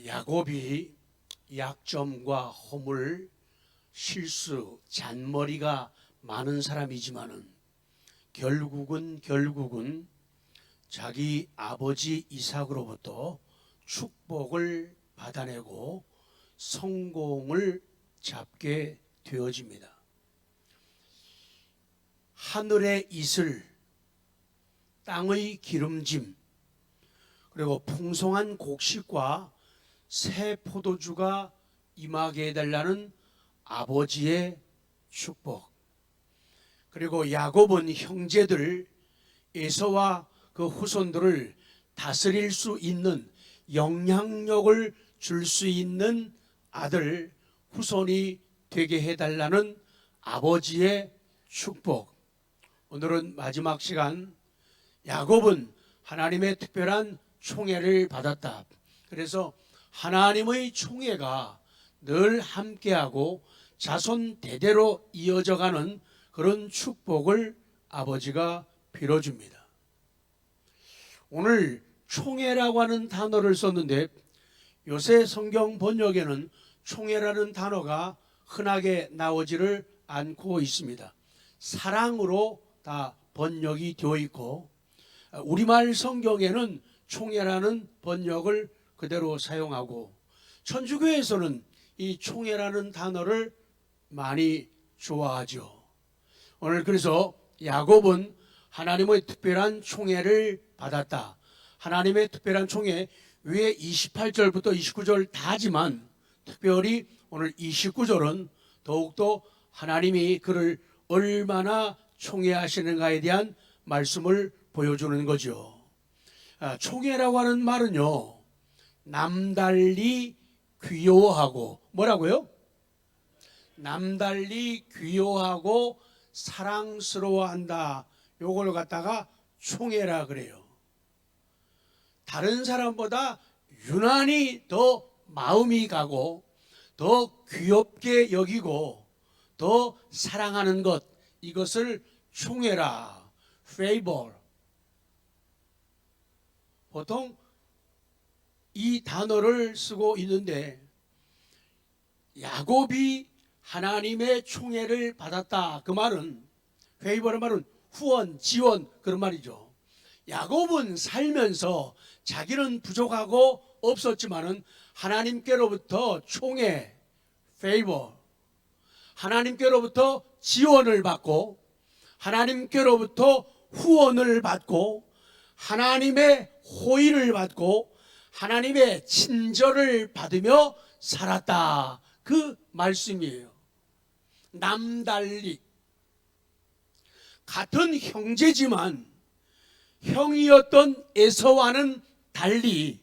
야곱이 약점과 허물, 실수, 잔머리가 많은 사람이지만은 결국은 자기 아버지 이삭으로부터 축복을 받아내고 성공을 잡게 되어집니다. 하늘의 이슬, 땅의 기름짐, 그리고 풍성한 곡식과 새 포도주가 임하게 해달라는 아버지의 축복, 그리고 야곱은 형제들 에서와 그 후손들을 다스릴 수 있는 영향력을 줄 수 있는 아들 후손이 되게 해달라는 아버지의 축복. 오늘은 마지막 시간, 야곱은 하나님의 특별한 총애를 받았다. 그래서 하나님의 총애가 늘 함께하고 자손 대대로 이어져가는 그런 축복을 아버지가 빌어줍니다. 오늘 총애라고 하는 단어를 썼는데 요새 성경 번역에는 총애라는 단어가 흔하게 나오지를 않고 있습니다. 사랑으로 다 번역이 되어 있고, 우리말 성경에는 총애라는 번역을 그대로 사용하고, 천주교에서는 이 총애라는 단어를 많이 좋아하죠. 오늘 그래서 야곱은 하나님의 특별한 총애를 받았다. 하나님의 특별한 총애, 위에 28절부터 29절 다지만 특별히 오늘 29절은 더욱더 하나님이 그를 얼마나 총애하시는가에 대한 말씀을 보여주는 거죠. 총애라고 하는 말은요, 남달리 귀요하고, 뭐라고요? 남달리 귀요하고 사랑스러워한다. 요걸 갖다가 총애라 그래요. 다른 사람보다 유난히 더 마음이 가고 더 귀엽게 여기고 더 사랑하는 것, 이것을 총애라, favor. 보통 이 단어를 쓰고 있는데 야곱이 하나님의 총애를 받았다. 그 말은, favor의 말은 후원, 지원, 그런 말이죠. 야곱은 살면서 자기는 부족하고 없었지만은 하나님께로부터 총애, favor, 하나님께로부터 지원을 받고 하나님께로부터 후원을 받고 하나님의 호의를 받고 하나님의 친절을 받으며 살았다. 그 말씀이에요. 남달리, 같은 형제지만 형이었던 에서와는 달리,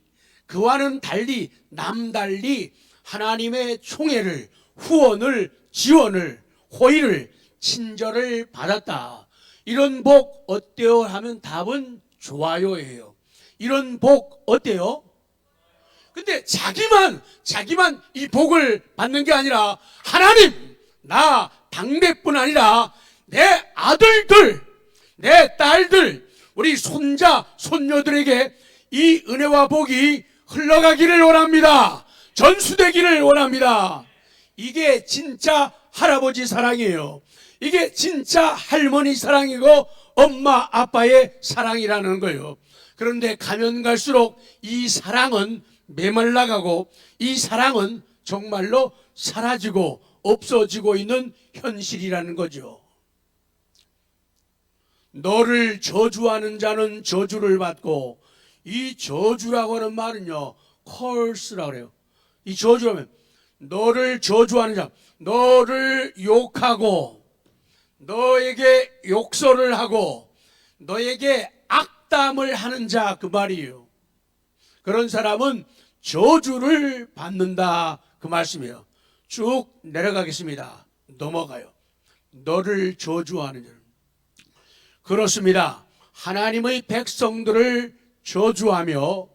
그와는 달리 남달리 하나님의 총애를, 후원을, 지원을, 호의를, 친절을 받았다. 이런 복 어때요? 하면 답은 좋아요예요. 이런 복 어때요? 근데 자기만 이 복을 받는 게 아니라 하나님, 나 당대뿐 아니라 내 아들들, 내 딸들, 우리 손자, 손녀들에게 이 은혜와 복이 흘러가기를 원합니다. 전수되기를 원합니다. 이게 진짜 할아버지 사랑이에요. 이게 진짜 할머니 사랑이고 엄마 아빠의 사랑이라는 거예요. 그런데 가면 갈수록 이 사랑은 메말라가고 이 사랑은 정말로 사라지고 없어지고 있는 현실이라는 거죠. 너를 저주하는 자는 저주를 받고, 이 저주라고 하는 말은요, curse라고 그래요. 이 저주라면 너를 저주하는 자, 너를 욕하고 너에게 욕설을 하고 너에게 악담을 하는 자, 그 말이에요. 그런 사람은 저주를 받는다, 그 말씀이에요. 쭉 내려가겠습니다. 넘어가요. 너를 저주하는 자. 그렇습니다. 하나님의 백성들을 저주하며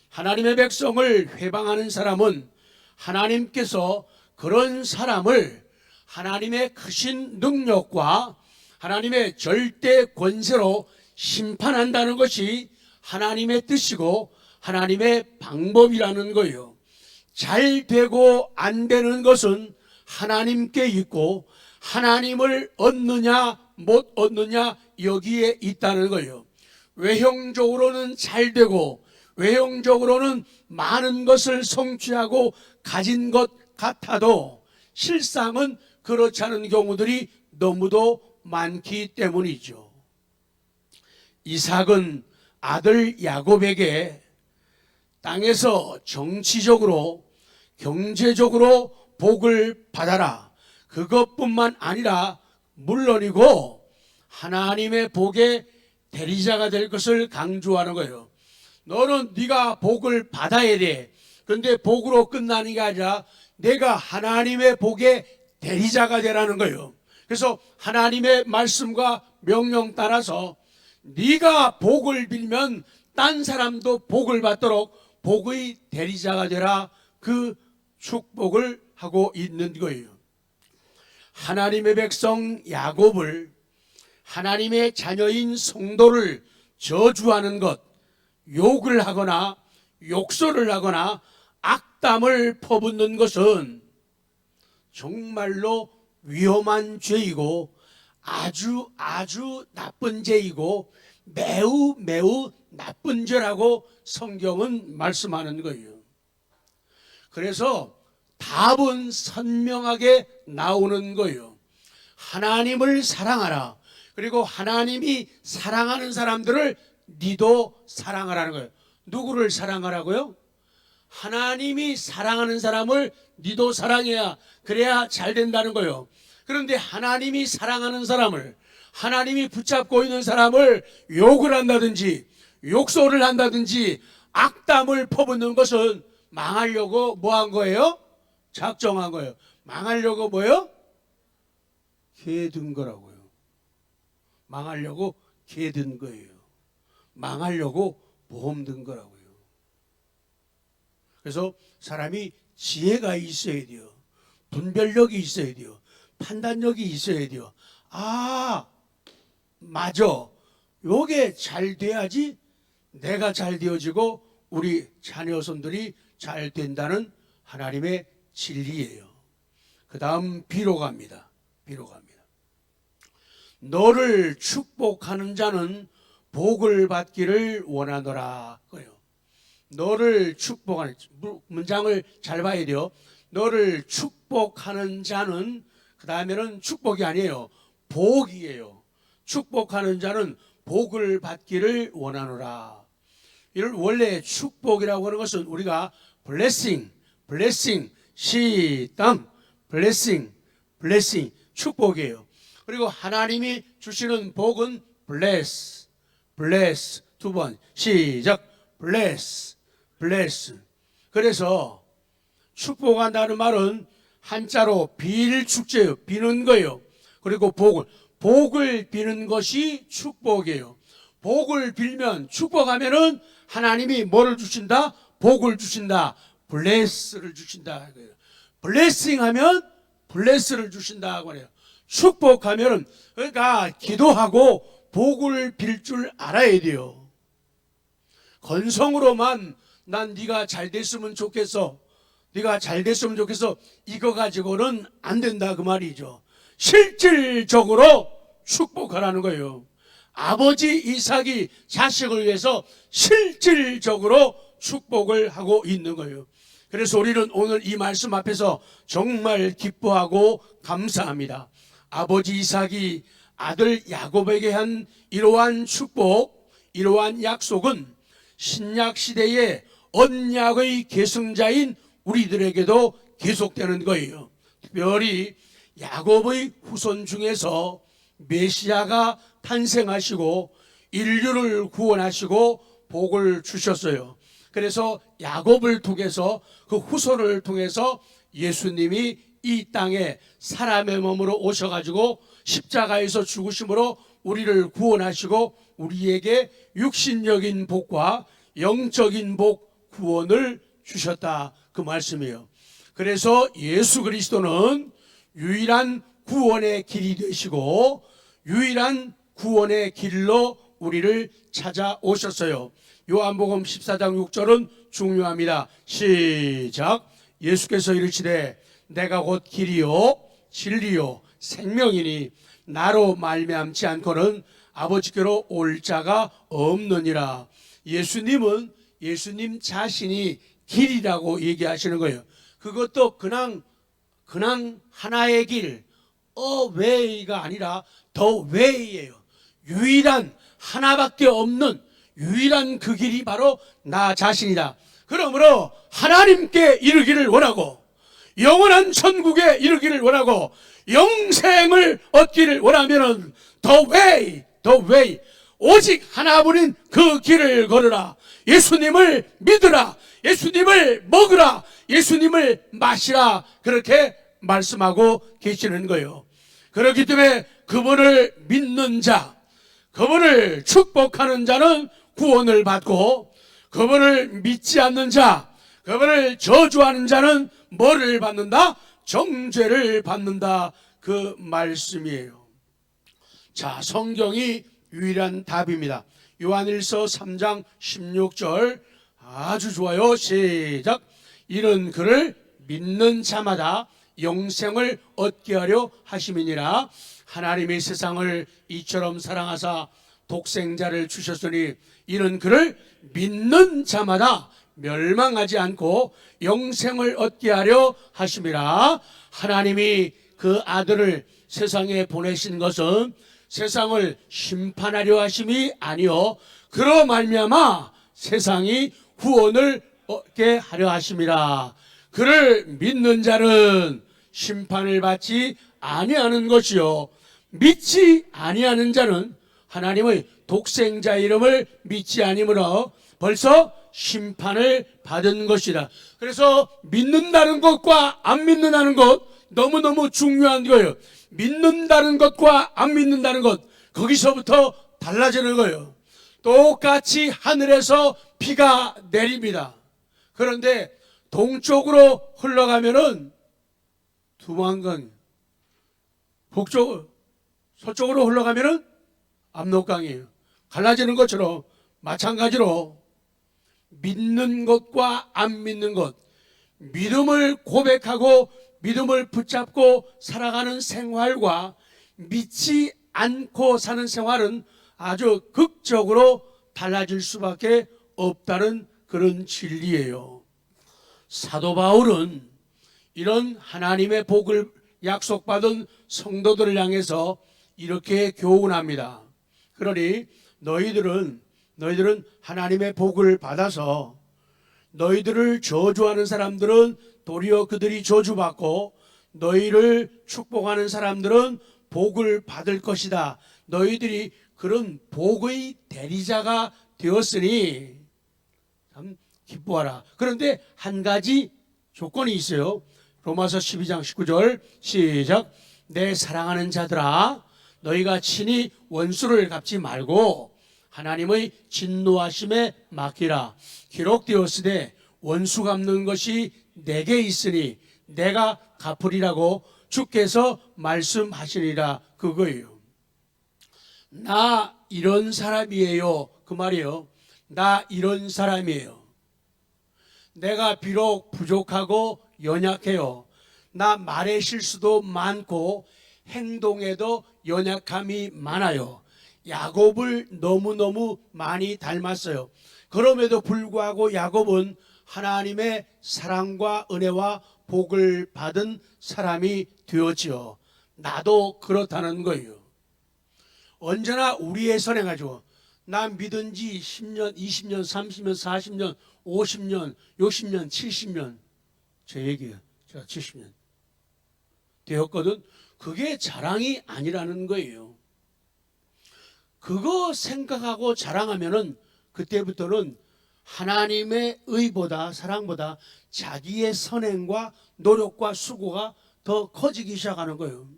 하나님의 백성을 회방하는 사람은 하나님께서 그런 사람을 하나님의 크신 능력과 하나님의 절대 권세로 심판한다는 것이 하나님의 뜻이고 하나님의 방법이라는 거예요. 잘 되고 안 되는 것은 하나님께 있고 하나님을 얻느냐 못 얻느냐 여기에 있다는 거예요. 외형적으로는 잘 되고 외형적으로는 많은 것을 성취하고 가진 것 같아도 실상은 그렇지 않은 경우들이 너무도 많기 때문이죠. 이삭은 아들 야곱에게 땅에서 정치적으로 경제적으로 복을 받아라, 그것뿐만 아니라 물론이고 하나님의 복의 대리자가 될 것을 강조하는 거예요. 너는 네가 복을 받아야 돼. 그런데 복으로 끝나는 게 아니라 내가 하나님의 복의 대리자가 되라는 거예요. 그래서 하나님의 말씀과 명령 따라서 네가 복을 빌면 딴 사람도 복을 받도록 복의 대리자가 되라, 그 축복을 하고 있는 거예요. 하나님의 백성 야곱을, 하나님의 자녀인 성도를 저주하는 것, 욕을 하거나 욕설을 하거나 악담을 퍼붓는 것은 정말로 위험한 죄이고 아주 나쁜 죄이고 매우 나쁜 죄라고 성경은 말씀하는 거예요. 그래서 답은 선명하게 나오는 거예요. 하나님을 사랑하라. 그리고 하나님이 사랑하는 사람들을 니도 사랑하라는 거예요. 누구를 사랑하라고요? 하나님이 사랑하는 사람을 니도 사랑해야, 그래야 잘 된다는 거예요. 그런데 하나님이 사랑하는 사람을, 하나님이 붙잡고 있는 사람을 욕을 한다든지 욕설을 한다든지 악담을 퍼붓는 것은 망하려고 뭐 한 거예요? 작정한 거예요. 망하려고 뭐요? 개든 거라고요. 망하려고 개든 거예요. 망하려고 보험 든 거라고요. 그래서 사람이 지혜가 있어야 돼요. 분별력이 있어야 돼요. 판단력이 있어야 돼요. 아, 맞아. 요게 잘 돼야지 내가 잘 되어지고 우리 자녀손들이 잘 된다는 하나님의 진리예요. 그 다음 비로 갑니다. 비로 갑니다. 너를 축복하는 자는 복을 받기를 원하노라. 그래요. 너를 축복하는, 문장을 잘 봐야 돼요. 너를 축복하는 자는, 그 다음에는 축복이 아니에요. 복이에요. 축복하는 자는 복을 받기를 원하노라. 이를 원래 축복이라고 하는 것은 우리가 blessing, 시당, blessing, 축복이에요. 그리고 하나님이 주시는 복은 bless, 두 번, 시작, bless. 그래서 축복한다는 말은 한자로 빌 축제예요. 비는 거예요. 그리고 복을 비는 것이 축복이에요. 복을 빌면, 축복하면은 하나님이 뭐를 주신다? 복을 주신다. bless를 주신다. blessing 하면 bless를 주신다 하고 그래요. 축복하면은, 그러니까 기도하고 복을 빌 줄 알아야 돼요. 건성으로만 난 네가 잘 됐으면 좋겠어, 네가 잘 됐으면 좋겠어, 이거 가지고는 안 된다 그 말이죠. 실질적으로 축복하라는 거예요. 아버지 이삭이 자식을 위해서 실질적으로 축복을 하고 있는 거예요. 그래서 우리는 오늘 이 말씀 앞에서 정말 기뻐하고 감사합니다. 아버지 이삭이 아들 야곱에게 한 이러한 축복, 이러한 약속은 신약 시대의 언약의 계승자인 우리들에게도 계속되는 거예요. 특별히 야곱의 후손 중에서 메시아가 탄생하시고 인류를 구원하시고 복을 주셨어요. 그래서 야곱을 통해서, 그 후손을 통해서 예수님이 이 땅에 사람의 몸으로 오셔가지고 십자가에서 죽으심으로 우리를 구원하시고 우리에게 육신적인 복과 영적인 복, 구원을 주셨다 그 말씀이에요. 그래서 예수 그리스도는 유일한 구원의 길이 되시고 유일한 구원의 길로 우리를 찾아오셨어요. 요한복음 14장 6절은 중요합니다. 시작. 예수께서 이르시되 내가 곧 길이요 진리요 생명이니 나로 말미암지 않고는 아버지께로 올 자가 없느니라. 예수님은 예수님 자신이 길이라고 얘기하시는 거예요. 그것도 그냥 하나의 길, 웨이가 아니라 더 웨이예요. 유일한 하나밖에 없는 유일한 그 길이 바로 나 자신이다. 그러므로 하나님께 이르기를 원하고 영원한 천국에 이르기를 원하고 영생을 얻기를 원하면은 더 웨이 오직 하나뿐인 그 길을 걸으라. 예수님을 믿으라. 예수님을 먹으라. 예수님을 마시라. 그렇게 말씀하고 계시는 거예요. 그렇기 때문에 그분을 믿는 자, 그분을 축복하는 자는 구원을 받고 그분을 믿지 않는 자, 그분을 저주하는 자는 뭐를 받는다? 정죄를 받는다. 그 말씀이에요. 자, 성경이 유일한 답입니다. 요한일서 3장 16절 아주 좋아요. 시작. 이런 그를 믿는 자마다 영생을 얻게 하려 하심이니라. 하나님이 세상을 이처럼 사랑하사 독생자를 주셨으니 이는 그를 믿는 자마다 멸망하지 않고 영생을 얻게 하려 하심이라. 하나님이 그 아들을 세상에 보내신 것은 세상을 심판하려 하심이 아니요 그로 말미암아 세상이 구원을 얻게 하려 하심이라. 그를 믿는 자는 심판을 받지 아니하는 것이요 믿지 아니하는 자는 하나님의 독생자 이름을 믿지 아니므로 벌써 심판을 받은 것이다. 그래서 믿는다는 것과 안 믿는다는 것 너무너무 중요한 거예요. 믿는다는 것과 안 믿는다는 것 거기서부터 달라지는 거예요. 똑같이 하늘에서 비가 내립니다. 그런데 동쪽으로 흘러가면은 두만강, 서쪽으로 흘러가면은 압록강이에요. 갈라지는 것처럼 마찬가지로 믿는 것과 안 믿는 것, 믿음을 고백하고 믿음을 붙잡고 살아가는 생활과 믿지 않고 사는 생활은 아주 극적으로 달라질 수밖에 없다는 그런 진리예요. 사도 바울은 이런 하나님의 복을 약속받은 성도들을 향해서 이렇게 교훈합니다. 그러니 너희들은 하나님의 복을 받아서 너희들을 저주하는 사람들은 도리어 그들이 저주받고 너희를 축복하는 사람들은 복을 받을 것이다. 너희들이 그런 복의 대리자가 되었으니 참 기뻐하라. 그런데 한 가지 조건이 있어요. 로마서 12장 19절 시작. 내 사랑하는 자들아 너희가 친히 원수를 갚지 말고 하나님의 진노하심에 맡기라. 기록되었으되 원수 갚는 것이 내게 있으니 내가 갚으리라고 주께서 말씀하시리라. 그거예요. 나 이런 사람이에요. 그 말이에요. 나 이런 사람이에요. 내가 비록 부족하고 연약해요. 나 말의 실수도 많고 행동에도 연약함이 많아요. 야곱을 너무너무 많이 닮았어요. 그럼에도 불구하고 야곱은 하나님의 사랑과 은혜와 복을 받은 사람이 되었지요. 나도 그렇다는 거예요. 언제나 우리의 선행 가지고 나 믿은 지 10년, 20년, 30년, 40년, 50년, 60년, 70년 제 얘기예요. 제가 70년 되었거든. 그게 자랑이 아니라는 거예요. 그거 생각하고 자랑하면은 그때부터는 하나님의 의보다 사랑보다 자기의 선행과 노력과 수고가 더 커지기 시작하는 거예요.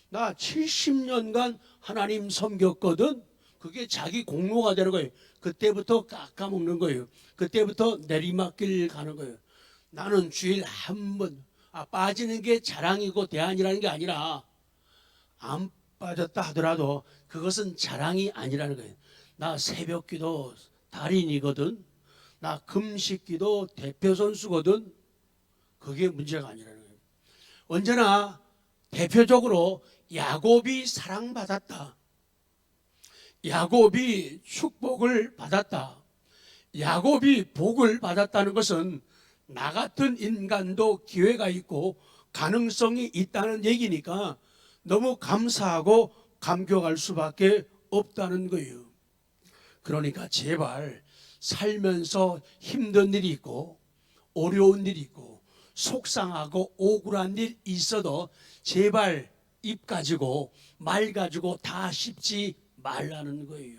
나 70년간 하나님 섬겼거든. 그게 자기 공로가 되는 거예요. 그때부터 깎아먹는 거예요. 그때부터 내리막길 가는 거예요. 나는 주일 한 번 빠지는 게 자랑이고 대안이라는 게 아니라 안 빠졌다 하더라도 그것은 자랑이 아니라는 거예요. 나 새벽기도 달인이거든. 나 금식기도 대표 선수거든. 그게 문제가 아니라는 거예요. 언제나 대표적으로 야곱이 사랑받았다, 야곱이 축복을 받았다, 야곱이 복을 받았다는 것은 나 같은 인간도 기회가 있고 가능성이 있다는 얘기니까 너무 감사하고 감격할 수밖에 없다는 거예요. 그러니까 제발 살면서 힘든 일이 있고 어려운 일이 있고 속상하고 억울한 일 있어도 제발 입 가지고 말 가지고 다 씹지 말라는 거예요.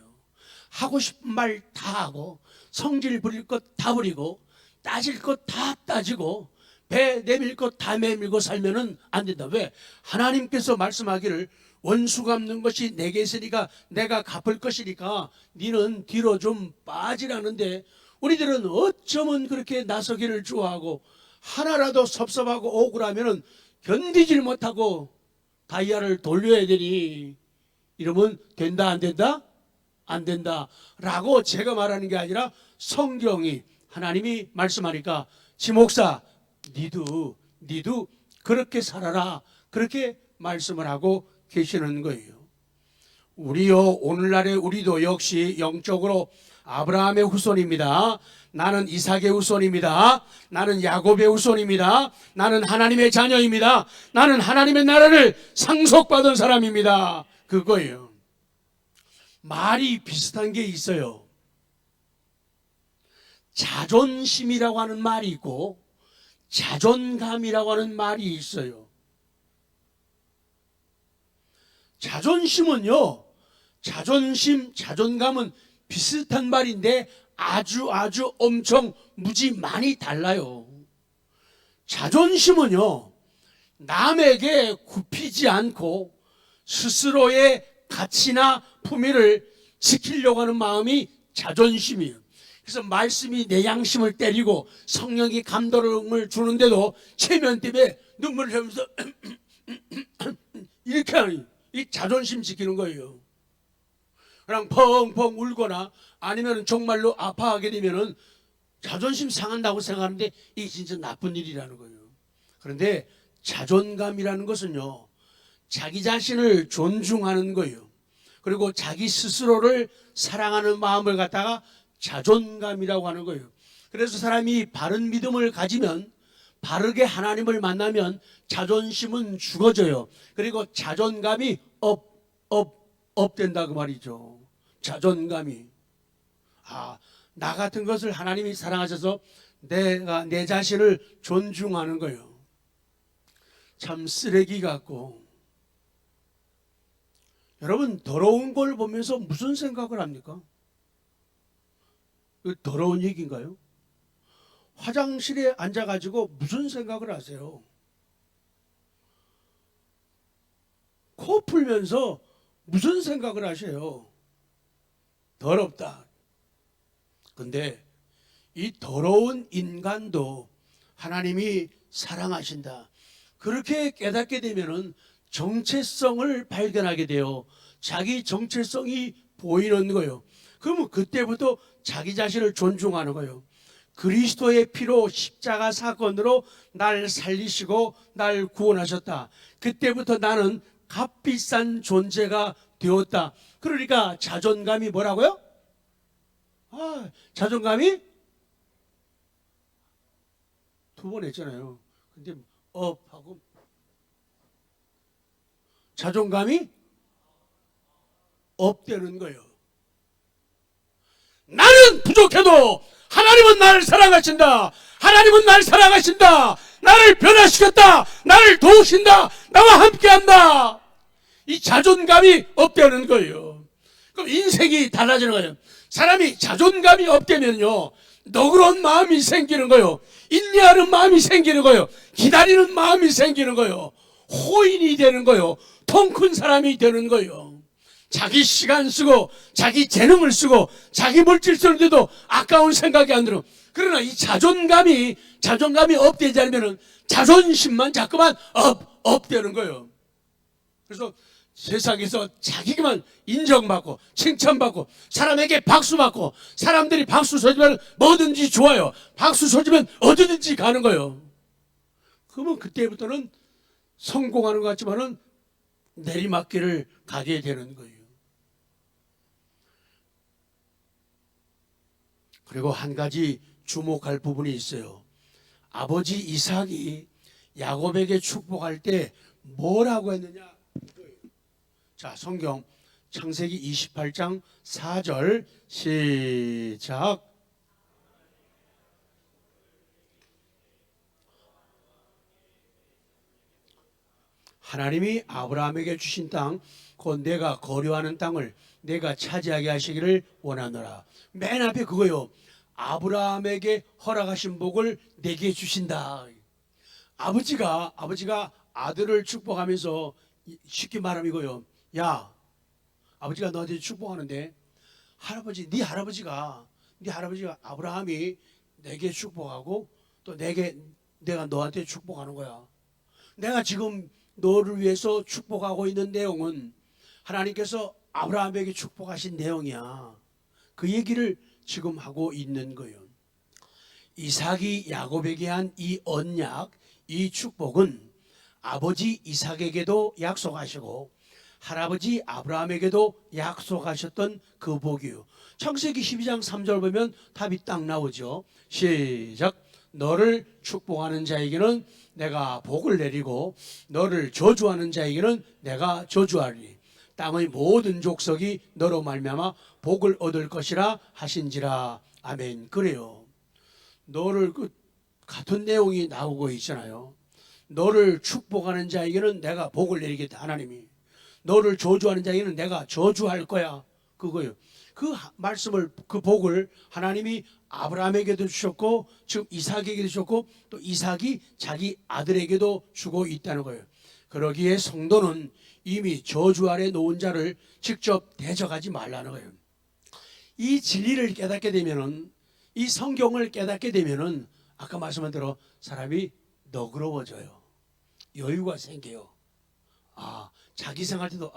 하고 싶은 말 다 하고 성질 부릴 것 다 부리고 따질 것 다 따지고 배 내밀 것 다 내밀고 살면은 안 된다. 왜? 하나님께서 말씀하기를 원수 갚는 것이 내게 있으니까 내가 갚을 것이니까 니는 뒤로 좀 빠지라는데, 우리들은 어쩌면 그렇게 나서기를 좋아하고 하나라도 섭섭하고 억울하면은 견디질 못하고 다이아를 돌려야 되니, 이러면 된다 안 된다? 안 된다 라고 제가 말하는 게 아니라 성경이, 하나님이 말씀하니까 지목사 니도 그렇게 살아라, 그렇게 말씀을 하고 계시는 거예요. 우리요, 오늘날의 우리도 역시 영적으로 아브라함의 후손입니다. 나는 이삭의 후손입니다. 나는 야곱의 후손입니다. 나는 하나님의 자녀입니다. 나는 하나님의 나라를 상속받은 사람입니다. 그거예요. 말이 비슷한 게 있어요. 자존심이라고 하는 말이 있고 자존감이라고 하는 말이 있어요. 자존심은요, 자존감은 비슷한 말인데 아주 엄청 무지 많이 달라요. 자존심은요, 남에게 굽히지 않고 스스로의 가치나 품위를 지키려고 하는 마음이 자존심이에요. 그래서 말씀이 내 양심을 때리고 성령이 감동을 주는데도 체면 때문에 눈물을 흘리면서 이렇게 하는, 이 자존심 지키는 거예요. 그냥 펑펑 울거나 아니면 정말로 아파하게 되면은 자존심 상한다고 생각하는데 이게 진짜 나쁜 일이라는 거예요. 그런데 자존감이라는 것은요, 자기 자신을 존중하는 거예요. 그리고 자기 스스로를 사랑하는 마음을 갖다가 자존감이라고 하는 거예요. 그래서 사람이 바른 믿음을 가지면, 바르게 하나님을 만나면 자존심은 죽어져요. 그리고 자존감이 업된다 그 말이죠. 자존감이. 나 같은 것을 하나님이 사랑하셔서 내가 내 자신을 존중하는 거예요. 참 쓰레기 같고. 여러분, 더러운 걸 보면서 무슨 생각을 합니까? 더러운 얘기인가요? 화장실에 앉아가지고 무슨 생각을 하세요? 코 풀면서 무슨 생각을 하세요? 더럽다. 근데 이 더러운 인간도 하나님이 사랑하신다, 그렇게 깨닫게 되면은 정체성을 발견하게 돼요. 자기 정체성이 보이는 거예요. 그러면 그때부터 자기 자신을 존중하는 거예요. 그리스도의 피로 십자가 사건으로 날 살리시고 날 구원하셨다. 그때부터 나는 값비싼 존재가 되었다. 그러니까 자존감이 뭐라고요? 자존감이 두 번 했잖아요. 근데 하고 자존감이 업되는 거예요. 나는 부족해도 하나님은 나를 사랑하신다. 하나님은 나를 사랑하신다. 나를 변화시켰다. 나를 도우신다. 나와 함께한다. 이 자존감이 업되는 거예요. 그럼 인생이 달라지는 거예요. 사람이 자존감이 업되면요, 너그러운 마음이 생기는 거예요. 인내하는 마음이 생기는 거예요. 기다리는 마음이 생기는 거예요. 호인이 되는 거예요. 통 큰 사람이 되는 거예요. 자기 시간 쓰고 자기 재능을 쓰고 자기 물질 쓰는데도 아까운 생각이 안 들어. 그러나 이 자존감이 업되지 않으면 자존심만 자꾸만 업되는 거예요. 그래서 세상에서 자기만 인정받고 칭찬받고 사람에게 박수받고, 사람들이 박수 쳐주면 뭐든지 좋아요. 박수 쳐주면 어디든지 가는 거예요. 그러면 그때부터는 성공하는 것 같지만은 내리막길을 가게 되는 거예요. 그리고 한 가지 주목할 부분이 있어요. 아버지 이삭이 야곱에게 축복할 때 뭐라고 했느냐? 자, 성경 창세기 28장 4절 시작. 하나님이 아브라함에게 주신 땅, 곧 내가 거류하는 땅을 내가 차지하게 하시기를 원하노라. 맨 앞에 그거요. 아브라함에게 허락하신 복을 내게 주신다. 아버지가 아들을 축복하면서 쉽게 말하면 이거요. 야, 아버지가 너한테 축복하는데 네 할아버지가 아브라함이 내게 축복하고 또 내가 너한테 축복하는 거야. 내가 지금 너를 위해서 축복하고 있는 내용은 하나님께서 아브라함에게 축복하신 내용이야. 그 얘기를 지금 하고 있는 거예요. 이삭이 야곱에게 한 이 언약, 이 축복은 아버지 이삭에게도 약속하시고 할아버지 아브라함에게도 약속하셨던 그 복이요. 창세기 12장 3절 보면 답이 딱 나오죠. 시작. 너를 축복하는 자에게는 내가 복을 내리고 너를 저주하는 자에게는 내가 저주하리니 땅의 모든 족속이 너로 말미암아 복을 얻을 것이라 하신지라. 아멘. 그래요. 너를 같은 내용이 나오고 있잖아요. 너를 축복하는 자에게는 내가 복을 내리겠다. 하나님이. 너를 저주하는 자에게는 내가 저주할 거야. 그거요. 그 말씀을, 그 복을 하나님이 아브라함에게도 주셨고 지금 이삭에게도 주셨고 또 이삭이 자기 아들에게도 주고 있다는 거예요. 그러기에 성도는 이미 저주 아래 놓은 자를 직접 대적하지 말라는 거예요. 이 진리를 깨닫게 되면은, 이 성경을 깨닫게 되면은 아까 말씀한 대로 사람이 너그러워져요. 여유가 생겨요. 아, 자기 생활 때도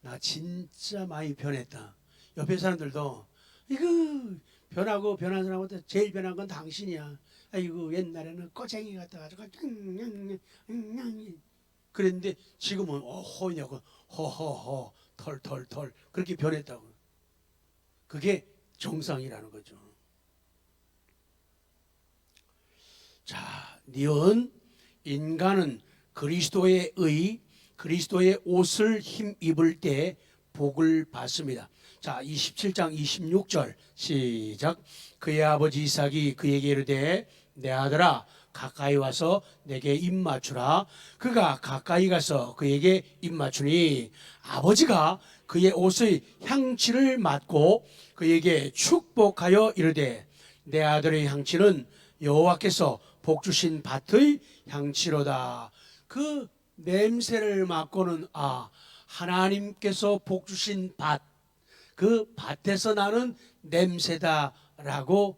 나 진짜 많이 변했다. 옆에 사람들도 이거 변하고 변한 사람한테 제일 변한 건 당신이야. 아이고 옛날에는 꼬쟁이 같아가지고 그랬는데 지금은 허냐고 허허허 털털털 그렇게 변했다고. 그게 정상이라는 거죠. 자, 니은 인간은 그리스도의 옷을 힘입을 때 복을 받습니다. 자, 27장 26절 시작. 그의 아버지 이삭이 그에게 이르되 내 아들아 가까이 와서 내게 입 맞추라. 그가 가까이 가서 그에게 입 맞추니 아버지가 그의 옷의 향취를 맡고 그에게 축복하여 이르되 내 아들의 향취는 여호와께서 복 주신 밭의 향취로다. 그 냄새를 맡고는 하나님께서 복 주신 밭, 그 밭에서 나는 냄새다라고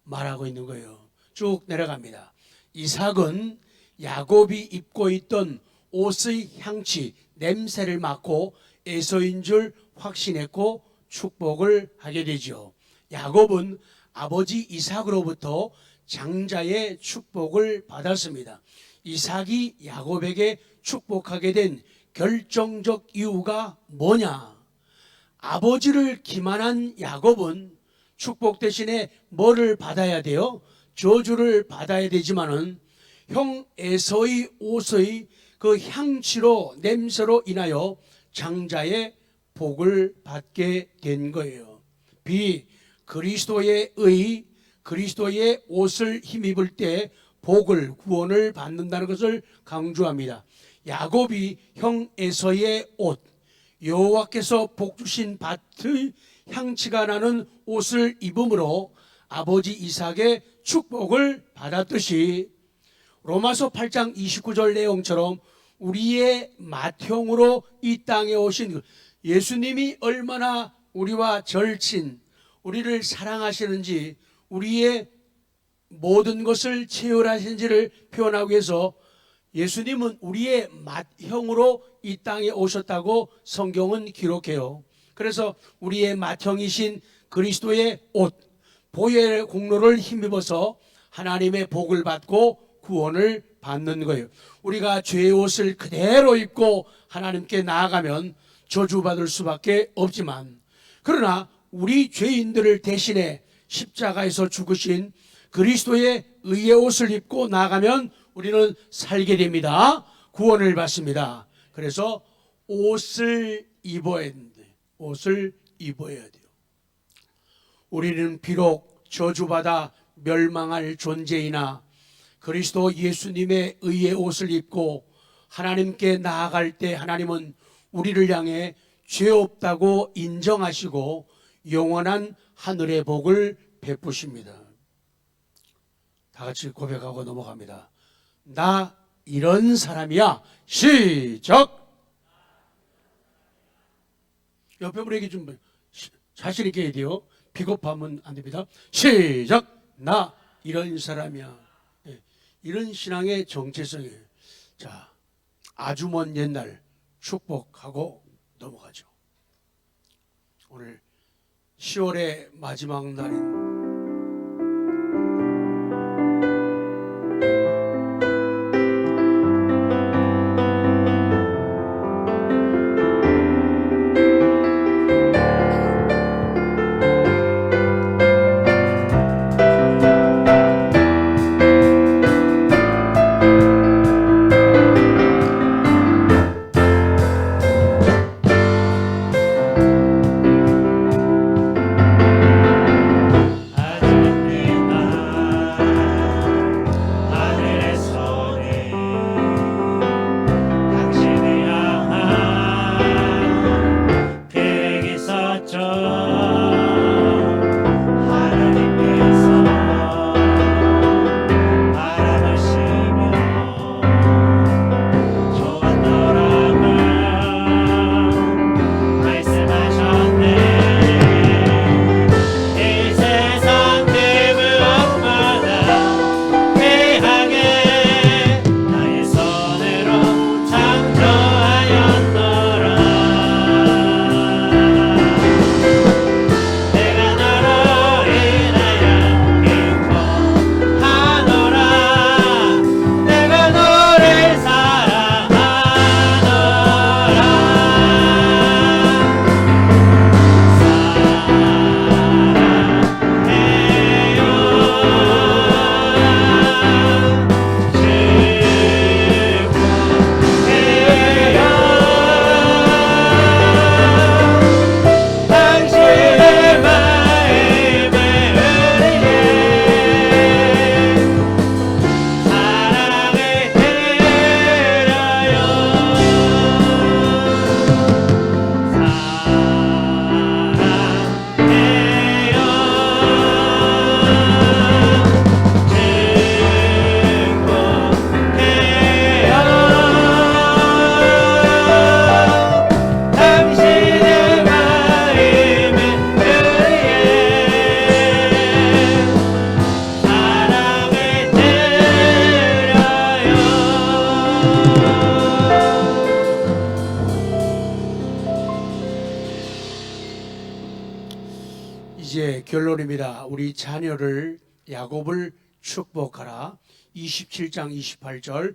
말하고 있는 거예요. 쭉 내려갑니다. 이삭은 야곱이 입고 있던 옷의 향취, 냄새를 맡고 에서인 줄 확신했고 축복을 하게 되죠. 야곱은 아버지 이삭으로부터 장자의 축복을 받았습니다. 이삭이 야곱에게 축복하게 된 결정적 이유가 뭐냐? 아버지를 기만한 야곱은 축복 대신에 뭐를 받아야 돼요? 저주를 받아야 되지만은 형 에서의 옷의 그 향취로 냄새로 인하여 장자의 복을 받게 된 거예요. 그리스도의 옷을 힘입을 때 복을, 구원을 받는다는 것을 강조합니다. 야곱이 형 에서의 옷, 여호와께서 복 주신 밭의 향취가 나는 옷을 입음으로 아버지 이삭의 축복을 받았듯이 로마서 8장 29절 내용처럼 우리의 맏형으로 이 땅에 오신 예수님이 얼마나 우리와 절친, 우리를 사랑하시는지, 우리의 모든 것을 체휼하신지를 표현하기 위해서 예수님은 우리의 맏형으로 이 땅에 오셨다고 성경은 기록해요. 그래서 우리의 맏형이신 그리스도의 옷, 보혈의 공로를 힘입어서 하나님의 복을 받고 구원을 받는 거예요. 우리가 죄의 옷을 그대로 입고 하나님께 나아가면 저주받을 수밖에 없지만, 그러나 우리 죄인들을 대신해 십자가에서 죽으신 그리스도의 의의 옷을 입고 나아가면 우리는 살게 됩니다. 구원을 받습니다. 그래서 옷을 입어야 되는데, 옷을 입어야 돼요. 우리는 비록 저주받아 멸망할 존재이나 그리스도 예수님의 의의 옷을 입고 하나님께 나아갈 때 하나님은 우리를 향해 죄 없다고 인정하시고 영원한 하늘의 복을 베푸십니다. 다 같이 고백하고 넘어갑니다. 나 이런 사람이야. 시작. 옆에 분에게 좀 자신 있게 해야 돼요. 비겁하면 안 됩니다. 시작. 나 이런 사람이야. 네, 이런 신앙의 정체성이에요. 자, 아주 먼 옛날 축복하고 넘어가죠. 오늘 10월의 마지막 날인 이제 결론입니다. 우리 자녀를 야곱을 축복하라. 27장 28절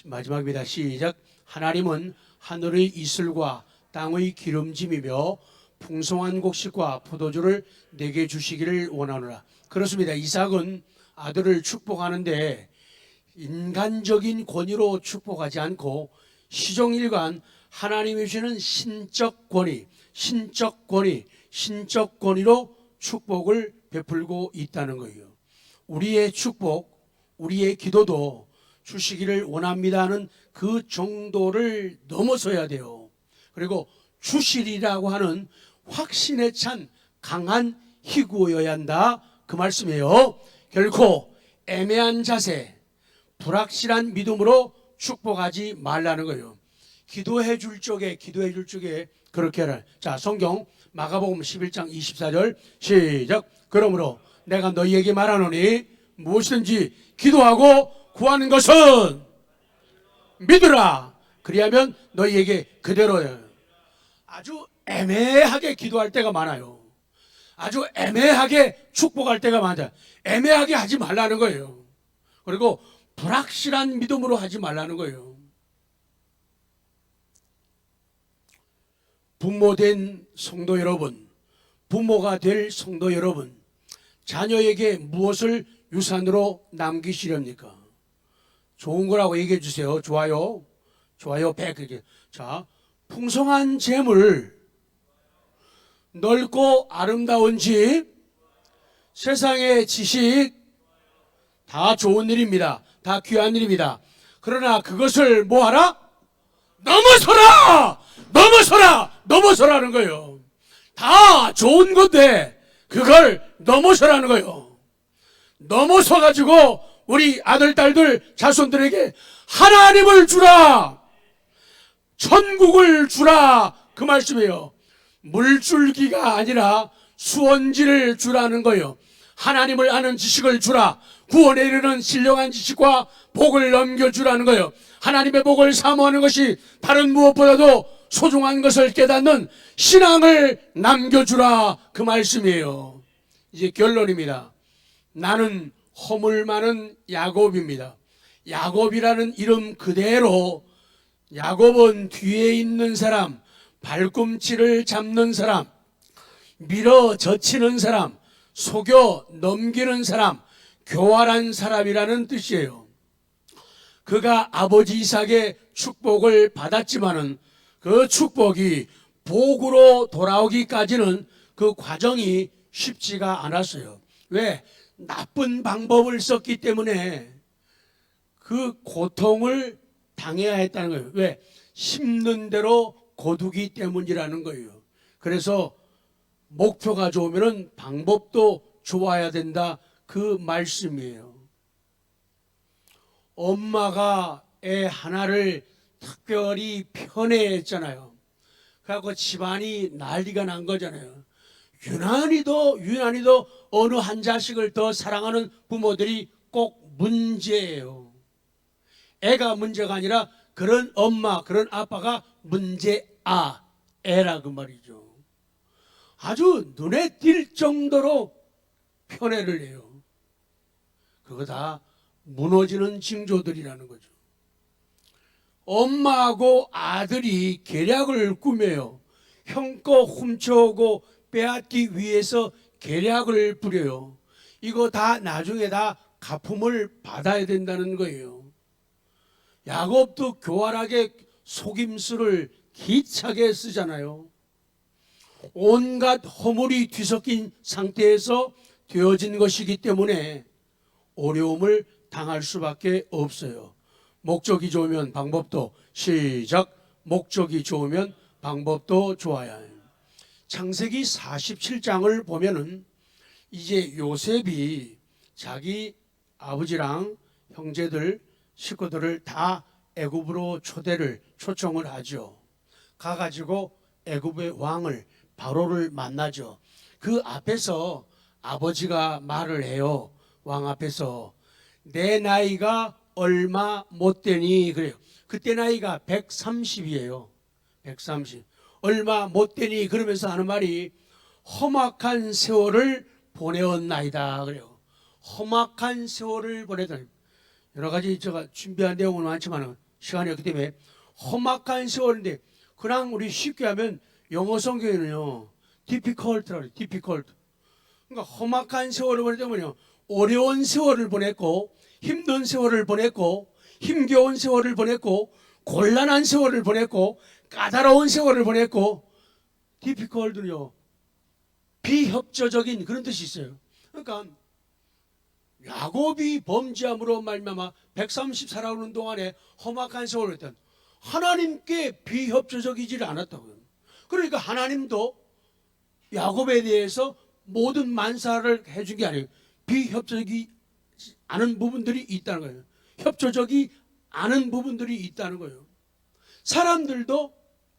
마지막입니다. 시작. 하나님은 하늘의 이슬과 땅의 기름짐이며 풍성한 곡식과 포도주를 내게 주시기를 원하노라. 그렇습니다. 이삭은 아들을 축복하는데 인간적인 권위로 축복하지 않고 시종일관 하나님이 주시는 신적 권위로 축복을 베풀고 있다는 거예요. 우리의 축복, 우리의 기도도 주시기를 원합니다는 그 정도를 넘어서야 돼요. 그리고 주시리라고 하는 확신에 찬 강한 희구여야 한다, 그 말씀이에요. 결코 애매한 자세, 불확실한 믿음으로 축복하지 말라는 거예요. 기도해 줄 적에 그렇게 하라. 자, 성경 마가복음 11장 24절 시작. 그러므로 내가 너희에게 말하노니 무엇이든지 기도하고 구하는 것은 믿으라. 그리하면 너희에게 그대로예요. 아주 애매하게 기도할 때가 많아요. 아주 애매하게 축복할 때가 많아요. 애매하게 하지 말라는 거예요. 그리고 불확실한 믿음으로 하지 말라는 거예요. 부모된 성도 여러분, 부모가 될 성도 여러분, 자녀에게 무엇을 유산으로 남기시렵니까? 좋은 거라고 얘기해 주세요. 좋아요. 좋아요. 100. 자, 풍성한 재물, 넓고 아름다운 집, 세상의 지식, 다 좋은 일입니다. 다 귀한 일입니다. 그러나 그것을 뭐하라? 넘어서라! 넘어서라! 넘어서라는 거예요. 다 좋은 건데 그걸 넘어서라는 거예요. 넘어서가지고 우리 아들, 딸들, 자손들에게 하나님을 주라! 천국을 주라! 그 말씀이에요. 물줄기가 아니라 수원지를 주라는 거예요. 하나님을 아는 지식을 주라. 구원에 이르는 신령한 지식과 복을 넘겨주라는 거예요. 하나님의 복을 사모하는 것이 다른 무엇보다도 소중한 것을 깨닫는 신앙을 남겨주라. 그 말씀이에요. 이제 결론입니다. 나는 허물 많은 야곱입니다. 야곱이라는 이름 그대로, 야곱은 뒤에 있는 사람, 발꿈치를 잡는 사람, 밀어 젖히는 사람, 속여 넘기는 사람, 교활한 사람이라는 뜻이에요. 그가 아버지 이삭의 축복을 받았지만은 그 축복이 복으로 돌아오기까지는 그 과정이 쉽지가 않았어요. 왜? 나쁜 방법을 썼기 때문에 그 고통을 당해야 했다는 거예요. 왜? 심는 대로 거두기 때문이라는 거예요. 그래서 목표가 좋으면 방법도 좋아야 된다. 그 말씀이에요. 엄마가 애 하나를 특별히 편애했잖아요. 그래갖고 집안이 난리가 난 거잖아요. 유난히도 어느 한 자식을 더 사랑하는 부모들이 꼭 문제예요. 애가 문제가 아니라 그런 엄마, 그런 아빠가 문제아, 애라 그 말이죠. 아주 눈에 띌 정도로 편애를 해요. 그거 다 무너지는 징조들이라는 거죠. 엄마하고 아들이 계략을 꾸며요. 형 거 훔쳐오고 빼앗기 위해서 계략을 부려요. 이거 다 나중에 다 갚음을 받아야 된다는 거예요. 야곱도 교활하게 속임수를 기차게 쓰잖아요. 온갖 허물이 뒤섞인 상태에서 되어진 것이기 때문에 어려움을 당할 수밖에 없어요. 목적이 좋으면 방법도, 시작, 목적이 좋으면 방법도 좋아야 해요. 창세기 47장을 보면은 이제 요셉이 자기 아버지랑 형제들, 식구들을 다 애굽으로 초청을 하죠. 가가지고 애굽의 왕을, 바로를 만나죠. 그 앞에서 아버지가 말을 해요. 왕 앞에서 내 나이가 얼마 못 되니 그래요. 그때 나이가 130이에요. 130. 얼마 못 되니 그러면서 하는 말이 험악한 세월을 보내었나이다 그래요. 험악한 세월을 보내다. 여러 가지 제가 준비한 내용은 많지만 시간이 없기 때문에 험악한 세월인데 그냥 우리 쉽게 하면 영어 성경에는요 difficult라고 해요. difficult. 그러니까 험악한 세월을 보내자면요 어려운 세월을 보냈고 힘든 세월을 보냈고 힘겨운 세월을 보냈고 곤란한 세월을 보냈고 까다로운 세월을 보냈고 difficult는요 비협조적인 그런 뜻이 있어요. 그러니까 야곱이 범죄함으로 말미암아 130 살아오는 동안에 험악한 세월을 했던 하나님께 비협조적이지 않았다고요. 그러니까 하나님도 야곱에 대해서 모든 만사를 해준 게 아니에요. 비협조적이 않은 부분들이 있다는 거예요. 협조적이 않은 부분들이 있다는 거예요. 사람들도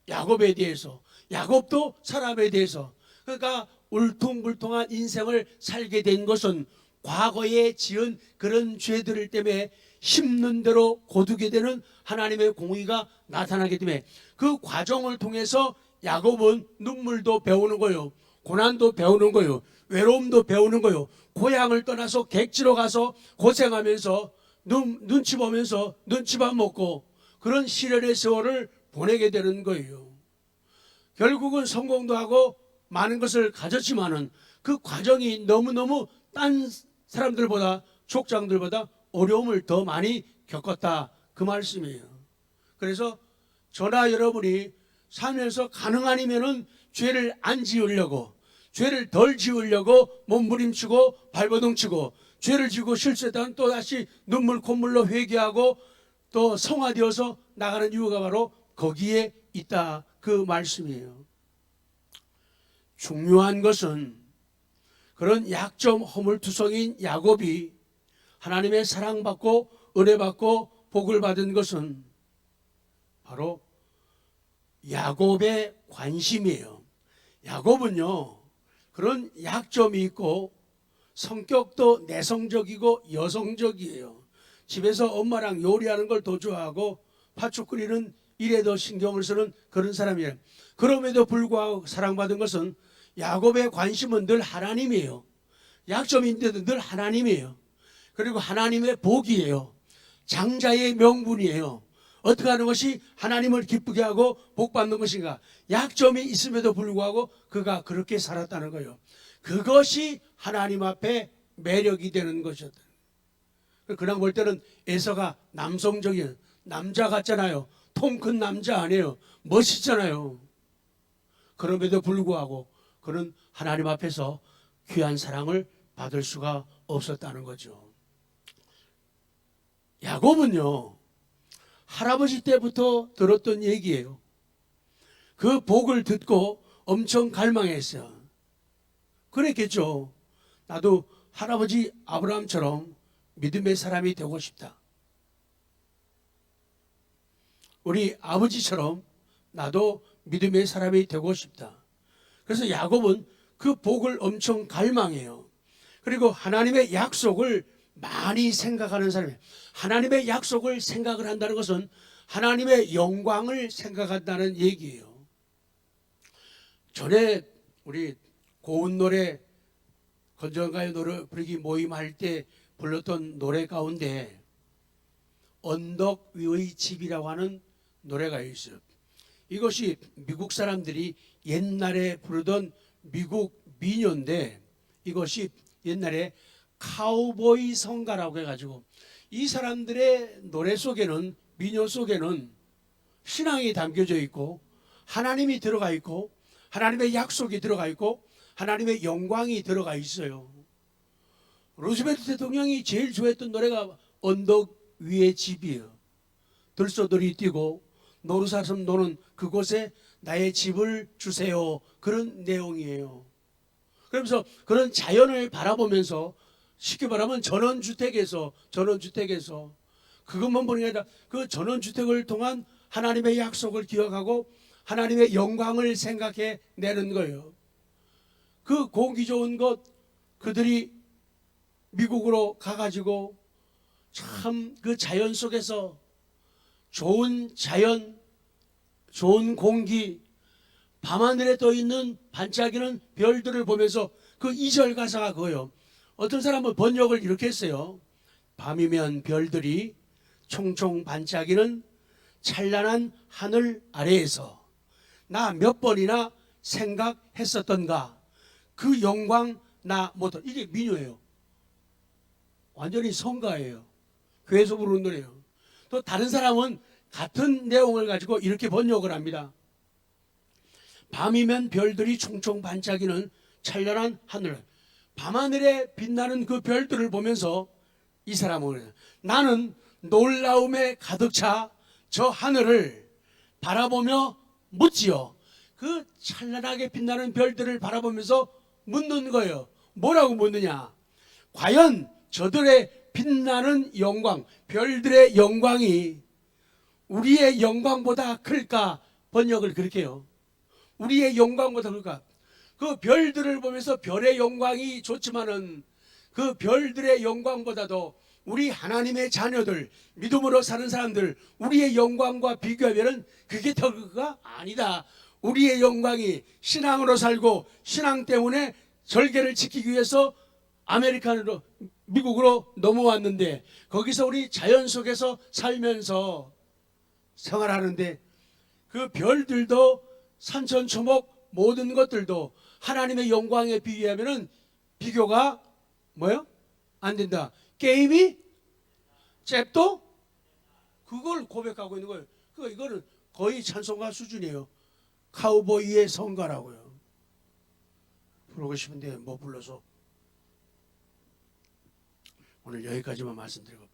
야곱에 대해서, 야곱도 사람에 대해서, 그러니까 울퉁불퉁한 인생을 살게 된 것은 과거에 지은 그런 죄들 때문에 심는 대로 거두게 되는 하나님의 공의가 나타나기 때문에 그 과정을 통해서 야곱은 눈물도 배우는 거예요. 고난도 배우는 거예요. 외로움도 배우는 거예요. 고향을 떠나서 객지로 가서 고생하면서 눈치 보면서 눈치밥 먹고 그런 시련의 세월을 보내게 되는 거예요. 결국은 성공도 하고 많은 것을 가졌지만은 그 과정이 너무너무 딴 사람들보다 족장들보다 어려움을 더 많이 겪었다, 그 말씀이에요. 그래서 저나 여러분이 살면서 가능 아니면은 죄를 안 지으려고, 죄를 덜 지으려고 몸부림치고 발버둥치고, 죄를 지고 실수했다면 또다시 눈물 콧물로 회개하고 또 성화되어서 나가는 이유가 바로 거기에 있다, 그 말씀이에요. 중요한 것은 그런 약점 허물투성인 야곱이 하나님의 사랑받고 은혜받고 복을 받은 것은 바로 야곱의 관심이에요. 야곱은요, 그런 약점이 있고 성격도 내성적이고 여성적이에요. 집에서 엄마랑 요리하는 걸 더 좋아하고 팥죽 끓이는 일에 더 신경을 쓰는 그런 사람이에요. 그럼에도 불구하고 사랑받은 것은 야곱의 관심은 늘 하나님이에요. 약점인데도 늘 하나님이에요. 그리고 하나님의 복이에요. 장자의 명분이에요. 어떻게 하는 것이 하나님을 기쁘게 하고 복 받는 것인가? 약점이 있음에도 불구하고 그가 그렇게 살았다는 거예요. 그것이 하나님 앞에 매력이 되는 것이었다. 그냥 볼 때는 에서가 남성적인 남자 같잖아요. 통 큰 남자 아니에요. 멋있잖아요. 그럼에도 불구하고 그는 하나님 앞에서 귀한 사랑을 받을 수가 없었다는 거죠. 야곱은요, 할아버지 때부터 들었던 얘기예요. 그 복을 듣고 엄청 갈망했어요. 그랬겠죠. 나도 할아버지 아브라함처럼 믿음의 사람이 되고 싶다. 우리 아버지처럼 나도 믿음의 사람이 되고 싶다. 그래서 야곱은 그 복을 엄청 갈망해요. 그리고 하나님의 약속을 많이 생각하는 사람이에요. 하나님의 약속을 생각을 한다는 것은 하나님의 영광을 생각한다는 얘기예요. 전에 우리 고운 노래, 건전가요 노래 부르기 모임할 때 불렀던 노래 가운데 언덕 위의 집이라고 하는 노래가 있어요. 이것이 미국 사람들이 옛날에 부르던 미국 민요인데, 이것이 옛날에 카우보이 성가라고 해가지고 이 사람들의 노래 속에는, 민요 속에는 신앙이 담겨져 있고 하나님이 들어가 있고 하나님의 약속이 들어가 있고 하나님의 영광이 들어가 있어요. 루즈벨트 대통령이 제일 좋아했던 노래가 언덕 위의 집이에요. 들소들이 뛰고 노루사슴 노는 그곳에 나의 집을 주세요, 그런 내용이에요. 그러면서 그런 자연을 바라보면서, 쉽게 말하면 전원주택에서 그것만 보는 게 아니라 그 전원주택을 통한 하나님의 약속을 기억하고 하나님의 영광을 생각해 내는 거예요. 그 공기 좋은 곳, 그들이 미국으로 가가지고 참 그 자연 속에서 좋은 자연, 좋은 공기, 밤하늘에 떠 있는 반짝이는 별들을 보면서 그 2절 가사가 그거예요. 어떤 사람은 번역을 이렇게 했어요. 밤이면 별들이 총총 반짝이는 찬란한 하늘 아래에서 나 몇 번이나 생각했었던가, 그 영광 나 못한. 이게 민요예요. 완전히 성가예요. 교회에서 부르는 노래예요. 또 다른 사람은 같은 내용을 가지고 이렇게 번역을 합니다. 밤이면 별들이 총총 반짝이는 찬란한 하늘, 밤하늘에 빛나는 그 별들을 보면서 이 사람은, 나는 놀라움에 가득 차 저 하늘을 바라보며 묻지요. 그 찬란하게 빛나는 별들을 바라보면서 묻는 거예요. 뭐라고 묻느냐? 과연 저들의 빛나는 영광, 별들의 영광이 우리의 영광보다 클까? 번역을 그렇게 해요. 우리의 영광보다 클까? 그 별들을 보면서 별의 영광이 좋지만은 그 별들의 영광보다도 우리 하나님의 자녀들, 믿음으로 사는 사람들, 우리의 영광과 비교하면은 그게 더가 아니다. 우리의 영광이 신앙으로 살고 신앙 때문에 절개를 지키기 위해서 아메리칸으로 미국으로 넘어왔는데 거기서 우리 자연 속에서 살면서 생활하는데 그 별들도 산천초목 모든 것들도 하나님의 영광에 비교하면은 비교가 뭐요? 안 된다. 게임이 잽도 그걸 고백하고 있는 거예요. 이거는 거의 찬송가 수준이에요. 카우보이의 성가라고요. 부르고 싶은데 못 불러서 오늘 여기까지만 말씀드리고